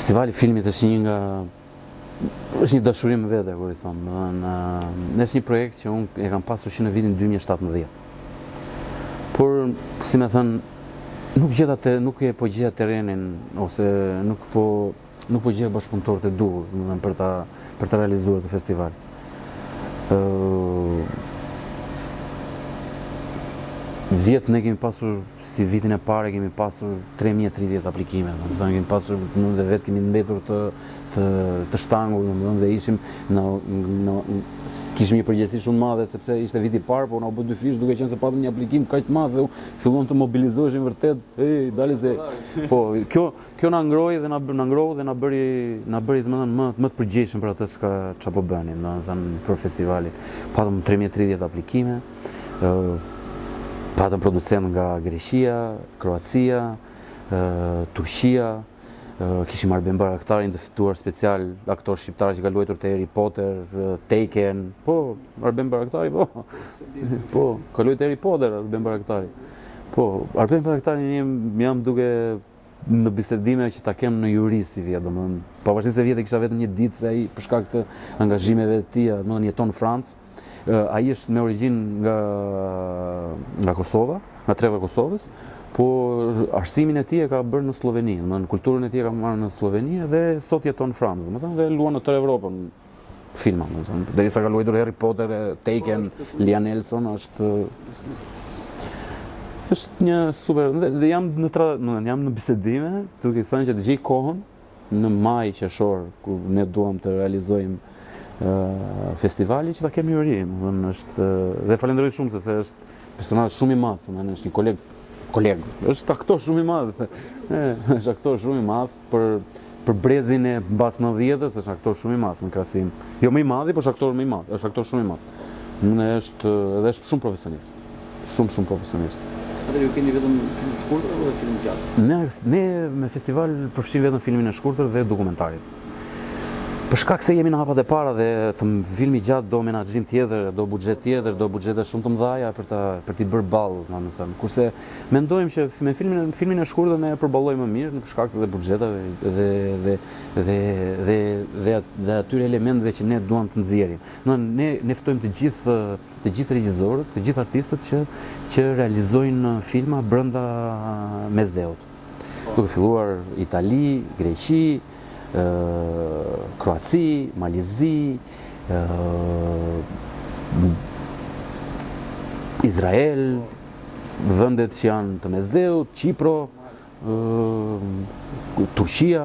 Festivali i filmit është një dashurim vete, kur i them. Është një projekt që unë e kam pasur që në vitin 2017. Por, si me thënë, nuk e po gjeja terrenin ose nuk po gjeja bashkëpunëtorët e duhur për ta realizuar këtë festival. Vjetë ne kemi pasur, si vitin e parë kemi pasur 3030 aplikime, kemi pasur, dhe vetë kemi mbetur të shtangur, dhe ishim, kishim një përgjegjësi shumë madhe, sepse ishte viti i parë, po na u bë dy fish, duke qenë se patëm një aplikim kaq të madh, dhe filluam të mobilizoheshim vërtet, dali se, po, kjo na ngroi dhe na bëri më të përgjegjshëm për atë çka po bënin, domethënë për festivalin. Patëm 3030 aplikime, patëm producent nga Greqia, Kroacia, Turqia, kishim Arben Bayraktarin, të ftuar special aktor shqiptar që ka luajtur te Harry Potter, Taken, po, Arben Bayraktari, po, ka luajtur te Harry Potter, Arben Bayraktari. Po, Arben Bayraktarin jam duke në bisedime që ta kem në juri si vjet, domethënë, pavarësisht se vjet e kisha vetëm një ditë se ai për shkak të angazhimeve të tij, domethënë jeton në Francë. Ai është me origjinë nga Kosova, nga treva e Kosovës, po arsimin e tij e ka bërë në Sloveni, domethënë kulturën e tij e ka marrë në Sloveni dhe sot jeton në Francë, domethënë dhe luan në tërë Evropën filma, domethënë derisa ka luajtur Harry Potter, Taken, Liam Neeson, është një super, dhe jam në bisedime, duke thënë që të gjej kohën në maj qershor, ku ne duam të realizojmë festivali, që ta kemi juri, dhe falenderoj shumë se është personazh shumë i madh, është një koleg, është aktor shumë i madh, është aktor shumë i madh për brezin e mbas 90-s, është aktor shumë i madh në krahasim. Jo më i madhi, por është aktor shumë i madh. Dhe është shumë profesionist. Shumë profesionist. Atëherë ju keni vetëm film të shkurtër apo film të gjatë? Ne me festival përfshijmë vetëm filmin e shkurtër dhe dokumentarin. Për shkak se jemi në hapat e para dhe të filmi gjatë do menaxhim tjetër, do buxhet tjetër, do buxhete shumë të mëdha për t'i bërë ballë, domethënë. Kurse mendojmë që me filmin e shkurtër ne e përballojmë më mirë për shkak të buxhetave dhe atyre elementeve që ne duam të nxjerrim. Ne ftojmë të gjithë regjisorët, të gjithë artistët që realizojnë filma brenda mesdheut. Duke filluar Itali, Greqi, Kroaci, Malizi, Izrael, vendet që janë të mesdheut, Çipro, Turqia.